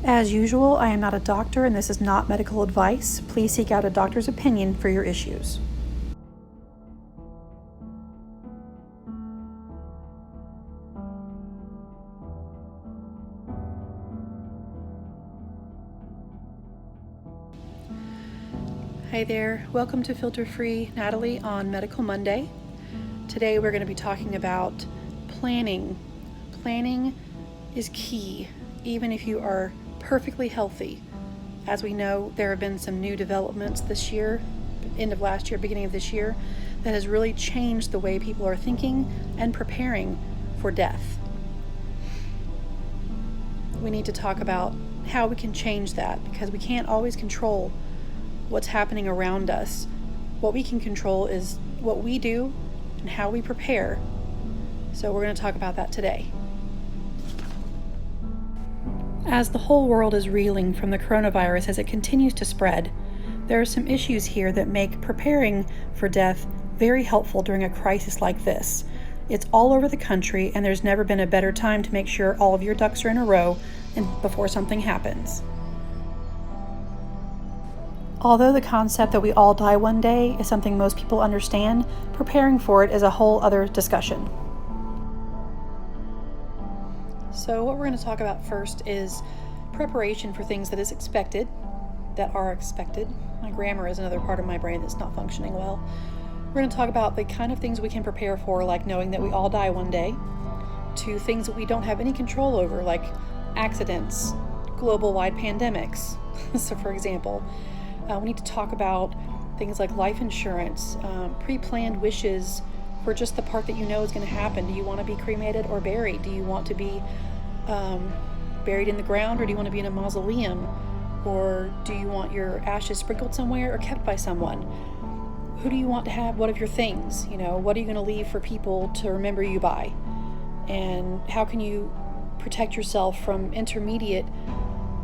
As usual, I am not a doctor and this is not medical advice. Please seek out a doctor's opinion for your issues. Hey there, welcome to Filter Free Natalie on Medical Monday. Today we're going to be talking about planning. Planning is key, even if you are perfectly healthy. As we know, there have been some new developments this year, end of last year, beginning of this year, that has really changed the way people are thinking and preparing for death. We need to talk about how we can change that because we can't always control what's happening around us. What we can control is what we do and how we prepare. So we're going to talk about that today. As the whole world is reeling from the coronavirus as it continues to spread, there are some issues here that make preparing for death very helpful during a crisis like this. It's all over the country, and there's never been a better time to make sure all of your ducks are in a row and before something happens. Although the concept that we all die one day is something most people understand, preparing for it is a whole other discussion. So what we're going to talk about first is preparation for things that are expected. My grammar is another part of my brain that's not functioning well. We're going to talk about the kind of things we can prepare for, like knowing that we all die one day, to things that we don't have any control over, like accidents, global-wide pandemics. So for example, we need to talk about things like life insurance, pre-planned wishes for just the part that you know is going to happen. Do you want to be cremated or buried? Do you want to be buried in the ground, or do you want to be in a mausoleum? Or do you want your ashes sprinkled somewhere or kept by someone? Who do you want to have what of your things? What are you going to leave for people to remember you by? And how can you protect yourself from intermediate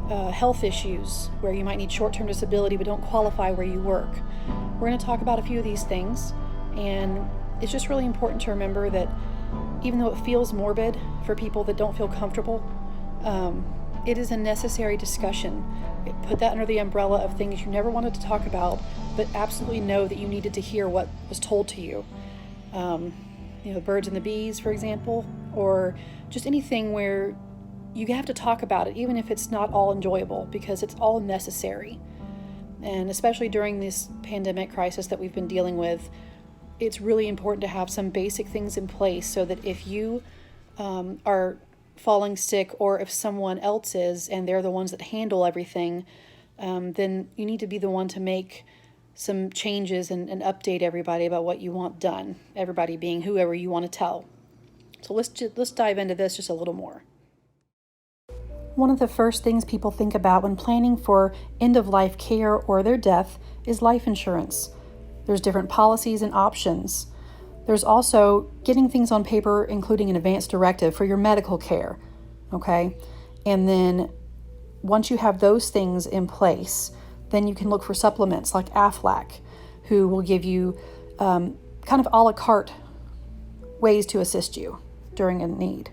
health issues where you might need short-term disability but don't qualify where you work? We're going to talk about a few of these things, and it's just really important to remember that even though it feels morbid for people that don't feel comfortable, it is a necessary discussion. Put that under the umbrella of things you never wanted to talk about, but absolutely know that you needed to hear what was told to you. The birds and the bees, for example, or just anything where you have to talk about it, even if it's not all enjoyable, because it's all necessary. And especially during this pandemic crisis that we've been dealing with, it's really important to have some basic things in place so that if you are falling sick, or if someone else is and they're the ones that handle everything, then you need to be the one to make some changes and update everybody about what you want done, everybody being whoever you want to tell. So let's dive into this just a little more. One of the first things people think about when planning for end-of-life care or their death is life insurance. There's different policies and options. There's also getting things on paper, including an advance directive for your medical care, okay? And then once you have those things in place, then you can look for supplements like Aflac, who will give you kind of a la carte ways to assist you during a need.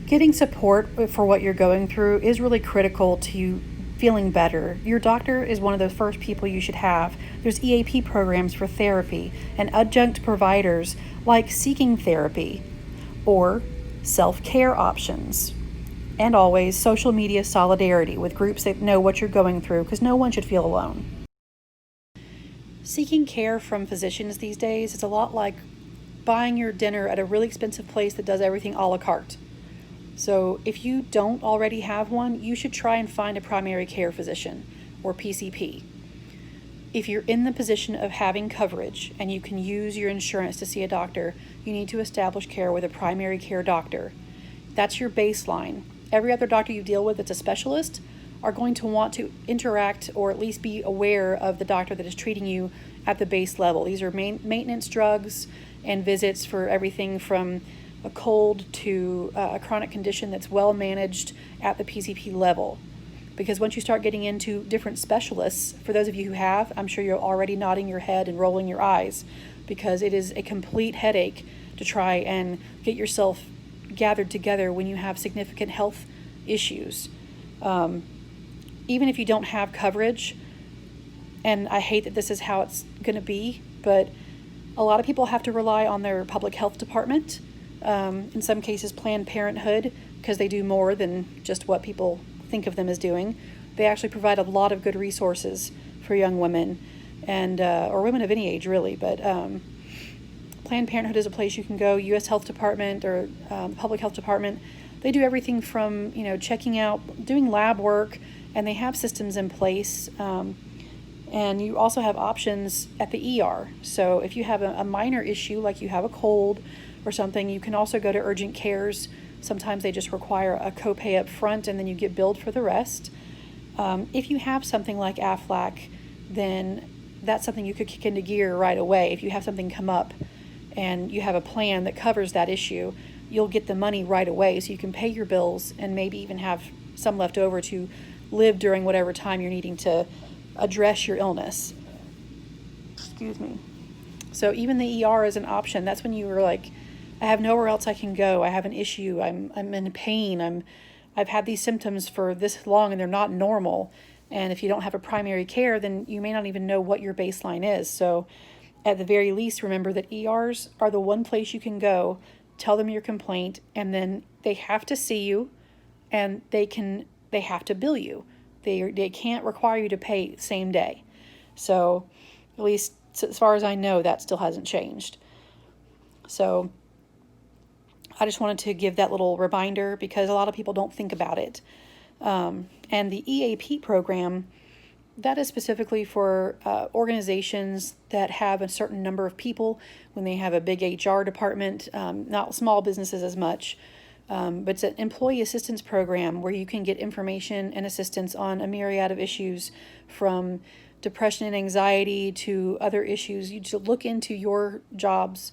Getting support for what you're going through is really critical to you feeling better. Your doctor is one of the first people you should have. There's EAP programs for therapy and adjunct providers like seeking therapy or self-care options. And always social media solidarity with groups that know what you're going through, because no one should feel alone. Seeking care from physicians these days is a lot like buying your dinner at a really expensive place that does everything a la carte. So if you don't already have one, you should try and find a primary care physician, or PCP. If you're in the position of having coverage and you can use your insurance to see a doctor, you need to establish care with a primary care doctor. That's your baseline. Every other doctor you deal with that's a specialist are going to want to interact or at least be aware of the doctor that is treating you at the base level. These are maintenance drugs and visits for everything from a cold to a chronic condition that's well managed at the PCP level. Because once you start getting into different specialists, for those of you who have, I'm sure you're already nodding your head and rolling your eyes, because it is a complete headache to try and get yourself gathered together when you have significant health issues. Even if you don't have coverage, and I hate that this is how it's going to be, but a lot of people have to rely on their public health department, in some cases Planned Parenthood, because they do more than just what people think of them as doing. They actually provide a lot of good resources for young women, and or women of any age really, but Planned Parenthood is a place you can go. U.S. Health Department or Public Health Department, they do everything from checking out, doing lab work, and they have systems in place. And you also have options at the ER. So if you have a minor issue, like you have a cold or something, you can also go to urgent cares. Sometimes they just require a copay up front, and then you get billed for the rest. If you have something like Aflac, then that's something you could kick into gear right away. If you have something come up and you have a plan that covers that issue, you'll get the money right away, so you can pay your bills and maybe even have some left over to live during whatever time you're needing to address your illness. Excuse me. So even the ER is an option. That's when you were like, I have nowhere else I can go. I have an issue. I'm in pain. I've had these symptoms for this long and they're not normal. And if you don't have a primary care, then you may not even know what your baseline is. So at the very least, remember that ERs are the one place you can go, tell them your complaint, and then they have to see you, and they have to bill you. They can't require you to pay same day. So at least as far as I know, that still hasn't changed. So I just wanted to give that little reminder because a lot of people don't think about it. And the EAP program, that is specifically for organizations that have a certain number of people. When they have a big HR department, not small businesses as much, but it's an employee assistance program where you can get information and assistance on a myriad of issues, from depression and anxiety to other issues. You just look into your job's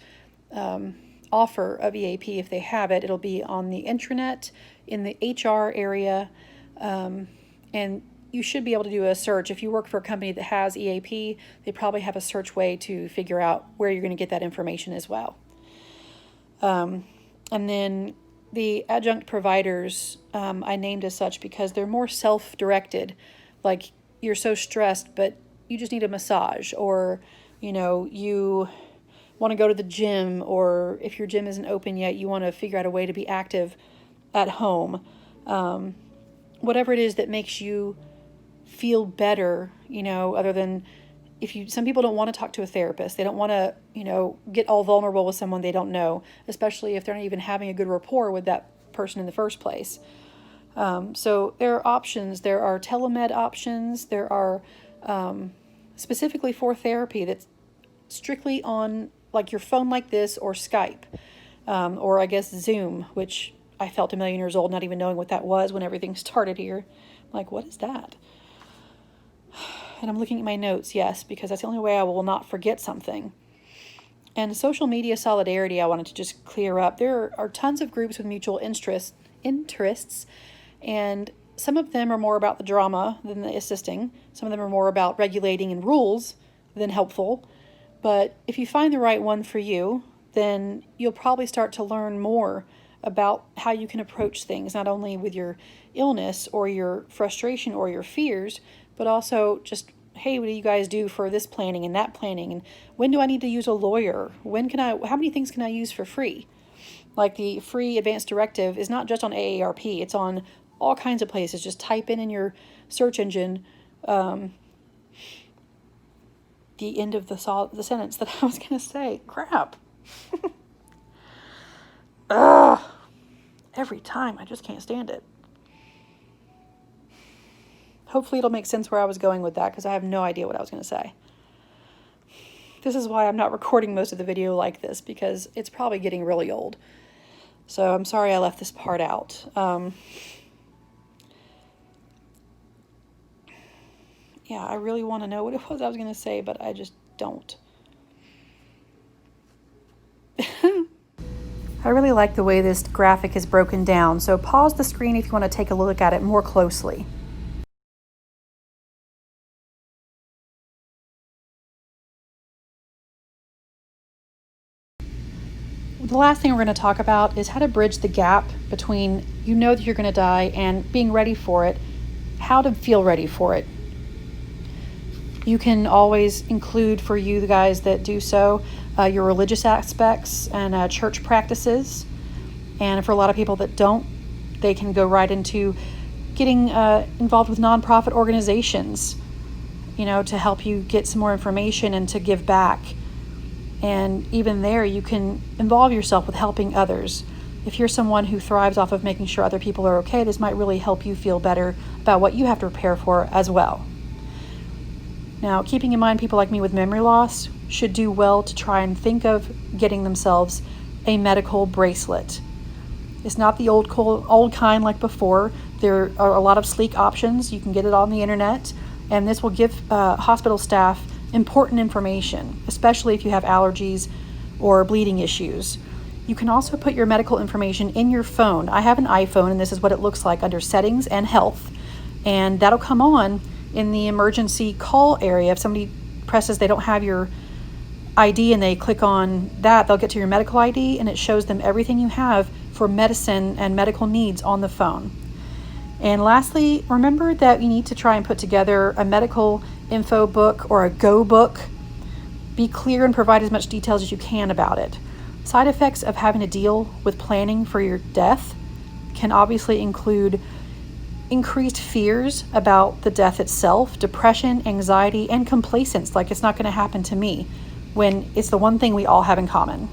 offer of EAP if they have it. It'll be on the intranet in the HR area, and you should be able to do a search. If you work for a company that has EAP, they probably have a search way to figure out where you're going to get that information as well. And then the adjunct providers, I named as such because they're more self-directed. Like, you're so stressed, but you just need a massage, or, you want to go to the gym, or if your gym isn't open yet, you want to figure out a way to be active at home. Whatever it is that makes you feel better, other than some people don't want to talk to a therapist. They don't want to, get all vulnerable with someone they don't know, especially if they're not even having a good rapport with that person in the first place. So there are options. There are telemed options. There are specifically for therapy that's strictly on like your phone like this, or Skype, or I guess Zoom, which I felt 1,000,000 years old not even knowing what that was when everything started here. I'm like, what is that? And I'm looking at my notes, yes, because that's the only way I will not forget something. And social media solidarity, I wanted to just clear up. There are tons of groups with mutual interests, and some of them are more about the drama than the assisting. Some of them are more about regulating and rules than helpful. But if you find the right one for you, then you'll probably start to learn more about how you can approach things, not only with your illness or your frustration or your fears, but also just, hey, what do you guys do for this planning and that planning? And when do I need to use a lawyer? How many things can I use for free? Like the free advanced directive is not just on AARP, it's on all kinds of places. Just type in your search engine the end of the sentence that I was going to say. Crap. Ugh. Every time, I just can't stand it. Hopefully it'll make sense where I was going with that, because I have no idea what I was going to say. This is why I'm not recording most of the video like this, because it's probably getting really old. So I'm sorry I left this part out. Yeah, I really want to know what it was I was going to say, but I just don't. I really like the way this graphic is broken down, so pause the screen if you want to take a look at it more closely. The last thing we're going to talk about is how to bridge the gap between that you're going to die and being ready for it, how to feel ready for it. You can always include, for you the guys that do so, your religious aspects and church practices. And for a lot of people that don't, they can go right into getting involved with nonprofit organizations, to help you get some more information and to give back. And even there, you can involve yourself with helping others. If you're someone who thrives off of making sure other people are okay, this might really help you feel better about what you have to prepare for as well. Now, keeping in mind people like me with memory loss should do well to try and think of getting themselves a medical bracelet. It's not the old kind like before. There are a lot of sleek options. You can get it on the internet, and this will give hospital staff important information, especially if you have allergies or bleeding issues. You can also put your medical information in your phone. I have an iPhone, and this is what it looks like under Settings and Health, and that'll come on in the emergency call area. If somebody presses they don't have your ID and they click on that, they'll get to your medical ID, and it shows them everything you have for medicine and medical needs on the phone. And lastly, remember that you need to try and put together a medical info book or a go book. Be clear and provide as much details as you can about it. Side effects of having to deal with planning for your death can obviously include increased fears about the death itself, depression, anxiety, and complacence, like it's not going to happen to me, when it's the one thing we all have in common.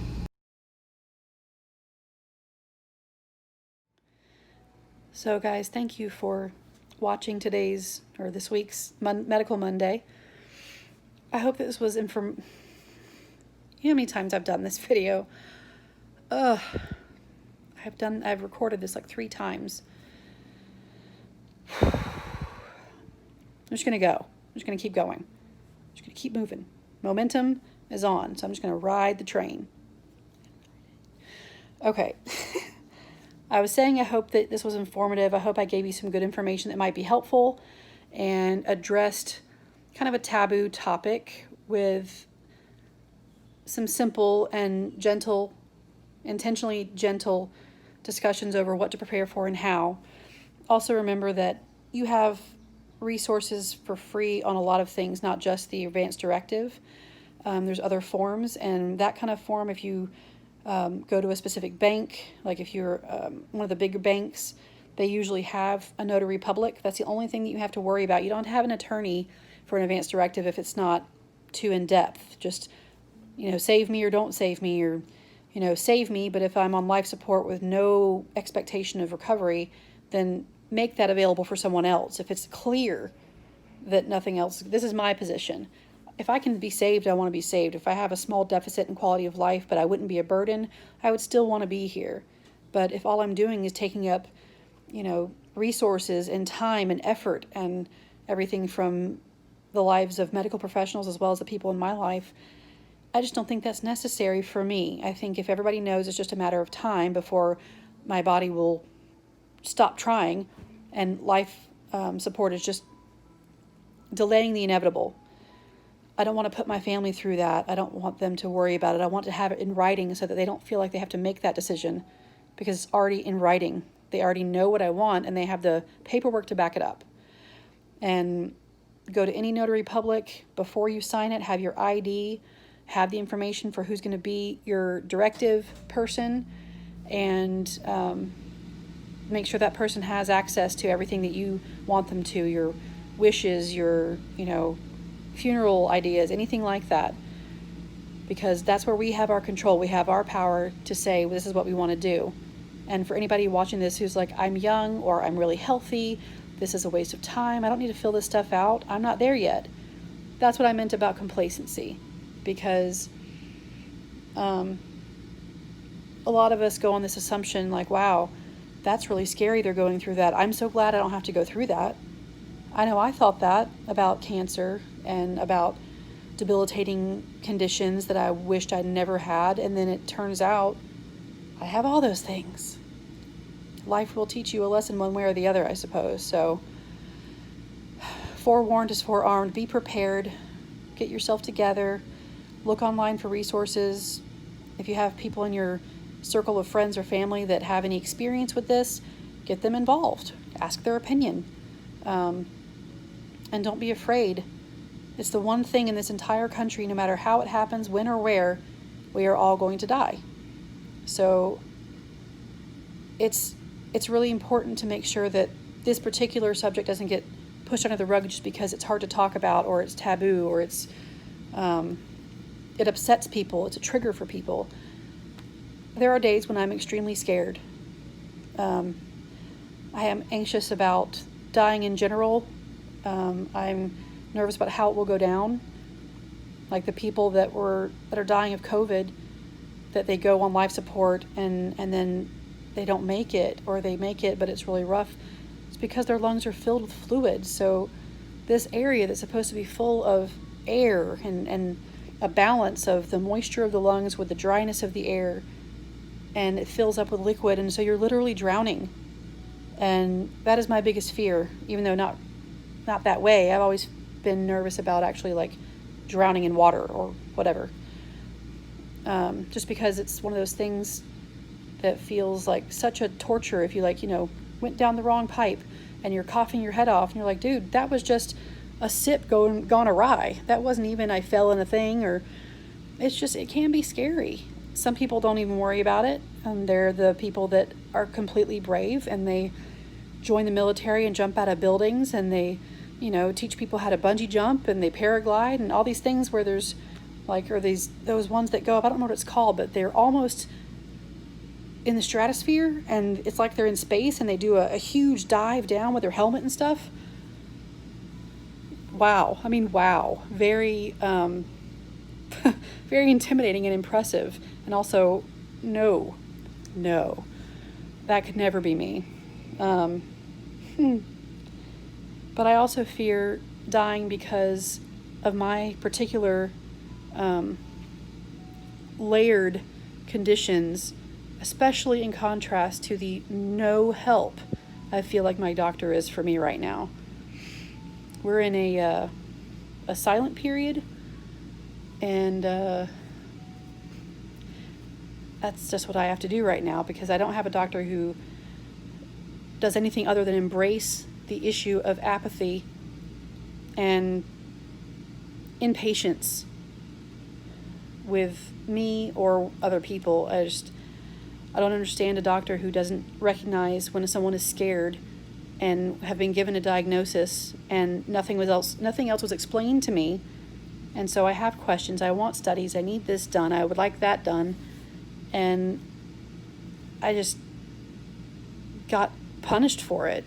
So guys, thank you for watching this week's Medical Monday. I hope this was You know how many times I've done this video? I've recorded this like 3 times. I'm just going to go. I'm just going to keep going. I'm just going to keep moving. Momentum is on, so I'm just going to ride the train. Okay. I was saying I hope that this was informative. I hope I gave you some good information that might be helpful and addressed kind of a taboo topic with some simple and gentle, intentionally gentle discussions over what to prepare for and how. Also remember that you have resources for free on a lot of things, not just the advance directive. There's other forms, and that kind of form, if you go to a specific bank, like if you're one of the bigger banks, they usually have a notary public. That's the only thing that you have to worry about. You don't have an attorney for an advance directive if it's not too in-depth. Just, save me or don't save me, or, save me, but if I'm on life support with no expectation of recovery, then make that available for someone else. If it's clear that nothing else, this is my position. If I can be saved, I want to be saved. If I have a small deficit in quality of life, but I wouldn't be a burden, I would still want to be here. But if all I'm doing is taking up, resources and time and effort and everything from the lives of medical professionals as well as the people in my life, I just don't think that's necessary for me. I think if everybody knows it's just a matter of time before my body will stop trying, and life support is just delaying the inevitable. I don't want to put my family through that. I don't want them to worry about it. I want to have it in writing so that they don't feel like they have to make that decision, because it's already in writing. They already know what I want, and they have the paperwork to back it up. And go to any notary public before you sign it, have your ID, have the information for who's going to be your directive person, and make sure that person has access to everything that you want them to, your wishes, your, funeral ideas, anything like that. Because that's where we have our control. We have our power to say, well, this is what we want to do. And for anybody watching this who's like, I'm young, or I'm really healthy, this is a waste of time, I don't need to fill this stuff out, I'm not there yet. That's what I meant about complacency. Because a lot of us go on this assumption like, wow, that's really scary they're going through that. I'm so glad I don't have to go through that. I know I thought that about cancer and about debilitating conditions that I wished I'd never had, and then it turns out I have all those things. Life will teach you a lesson one way or the other, I suppose. So, forewarned is forearmed. Be prepared. Get yourself together. Look online for resources. If you have people in your circle of friends or family that have any experience with this, get them involved. Ask their opinion. And don't be afraid. It's the one thing in this entire country, no matter how it happens, when or where, we are all going to die. So it's really important to make sure that this particular subject doesn't get pushed under the rug just because it's hard to talk about, or it's taboo, or it upsets people. It's a trigger for people. There are days when I'm extremely scared. I am anxious about dying in general. I'm nervous about how it will go down. Like the people that are dying of COVID, that they go on life support and then they don't make it, or they make it but it's really rough. It's because their lungs are filled with fluid. So this area that's supposed to be full of air and a balance of the moisture of the lungs with the dryness of the air, and it fills up with liquid, and so you're literally drowning. And that is my biggest fear, even though not that way. I've always been nervous about actually like drowning in water or whatever. Just because it's one of those things that feels like such a torture if you went down the wrong pipe and you're coughing your head off and you're like, dude, that was just a sip gone awry. That wasn't even I fell in a thing, or it can be scary. Some people don't even worry about it. They're the people that are completely brave, and they join the military and jump out of buildings, and they, teach people how to bungee jump, and they paraglide, and all these things where there's those ones that go up. I don't know what it's called, but they're almost in the stratosphere, and it's like they're in space, and they do a huge dive down with their helmet and stuff. Wow. I mean, wow. Very, very intimidating and impressive. And also, no, that could never be me. But I also fear dying because of my particular layered conditions, especially in contrast to the no help I feel like my doctor is for me right now. We're in a silent period, and that's just what I have to do right now, because I don't have a doctor who does anything other than embrace the issue of apathy and impatience with me or other people. I don't understand a doctor who doesn't recognize when someone is scared and have been given a diagnosis and nothing else was explained to me. And so I have questions. I want studies. I need this done. I would like that done. And I just got punished for it,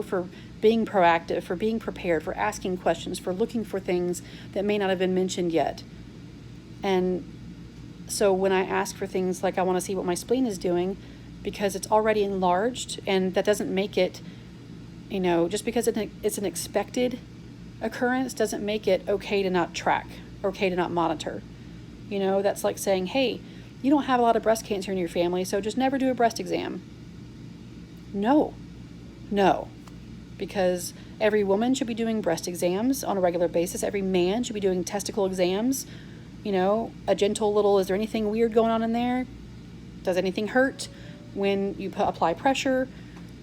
for being proactive, for being prepared, for asking questions, for looking for things that may not have been mentioned yet. And so when I ask for things like I want to see what my spleen is doing, because it's already enlarged, and that doesn't make it, just because it's an expected occurrence doesn't make it okay to not track, okay to not monitor. That's like saying, hey, you don't have a lot of breast cancer in your family, so just never do a breast exam. No, because every woman should be doing breast exams on a regular basis. Every man should be doing testicle exams. A gentle little, is there anything weird going on in there? Does anything hurt when you apply pressure?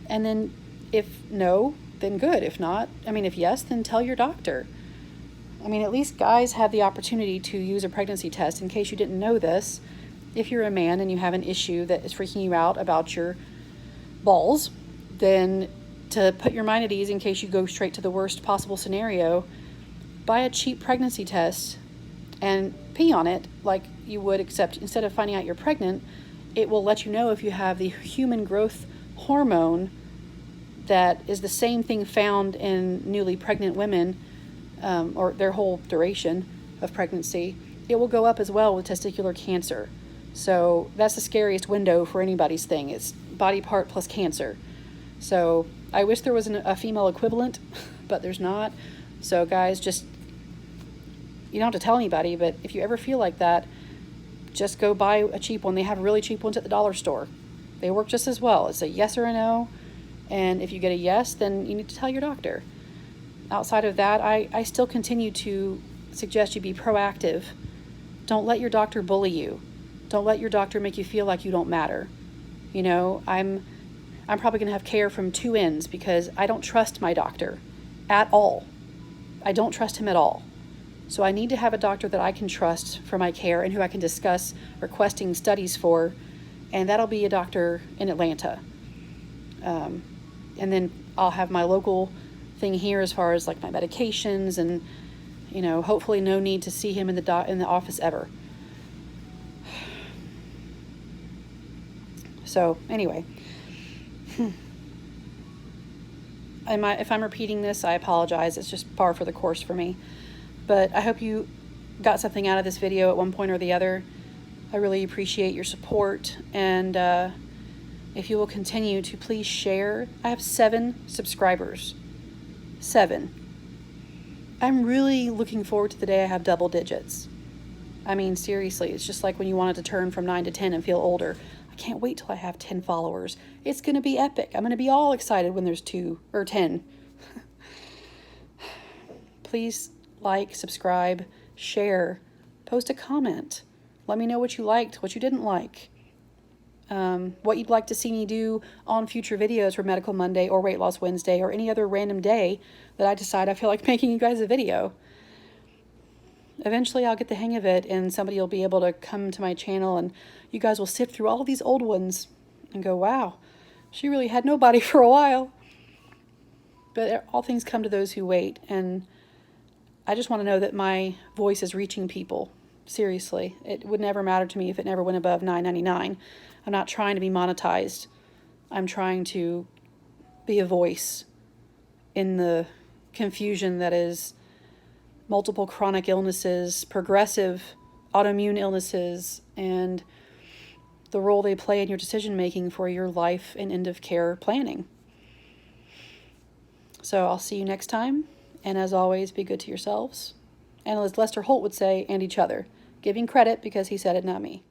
And then if no, then good. If not, if yes, then tell your doctor. At least guys have the opportunity to use a pregnancy test. In case you didn't know this, if you're a man and you have an issue that is freaking you out about your balls, then to put your mind at ease in case you go straight to the worst possible scenario, buy a cheap pregnancy test and pee on it like you would, except instead of finding out you're pregnant, it will let you know if you have the human growth hormone that is the same thing found in newly pregnant women, or their whole duration of pregnancy. It will go up as well with testicular cancer. So that's the scariest window for anybody's thing. It's body part plus cancer. So I wish there was a female equivalent, but there's not. So guys, you don't have to tell anybody, but if you ever feel like that, just go buy a cheap one. They have really cheap ones at the dollar store. They work just as well. It's a yes or a no. And if you get a yes, then you need to tell your doctor. Outside of that, I still continue to suggest you be proactive. Don't let your doctor bully you. Don't let your doctor make you feel like you don't matter. I'm probably going to have care from two ends because I don't trust my doctor. at all. I don't trust him at all. So I need to have a doctor that I can trust for my care and who I can discuss requesting studies for, and that'll be a doctor in Atlanta. And then I'll have my local thing here as far as like my medications and, hopefully no need to see him in the office ever. So anyway, if I'm repeating this, I apologize. It's just par for the course for me. But I hope you got something out of this video at one point or the other. I really appreciate your support, and if you will continue to please share. I have 7 subscribers. 7. I'm really looking forward to the day I have double digits. I mean, seriously, it's just like when you wanted to turn from 9 to 10 and feel older. I can't wait till I have 10 followers. It's going to be epic. I'm going to be all excited when there's 2 or 10. Please like, subscribe, share, post a comment. Let me know what you liked, what you didn't like, what you'd like to see me do on future videos for Medical Monday or Weight Loss Wednesday or any other random day that I decide I feel like making you guys a video. Eventually I'll get the hang of it and somebody will be able to come to my channel and you guys will sift through all of these old ones and go, wow, she really had nobody for a while. But all things come to those who wait, and I just want to know that my voice is reaching people. Seriously, it would never matter to me if it never went above $9.99. I'm not trying to be monetized. I'm trying to be a voice in the confusion that is multiple chronic illnesses, progressive autoimmune illnesses, and the role they play in your decision making for your life and end of care planning. So I'll see you next time. And as always, be good to yourselves. And as Lester Holt would say, and each other. Giving credit because he said it, not me.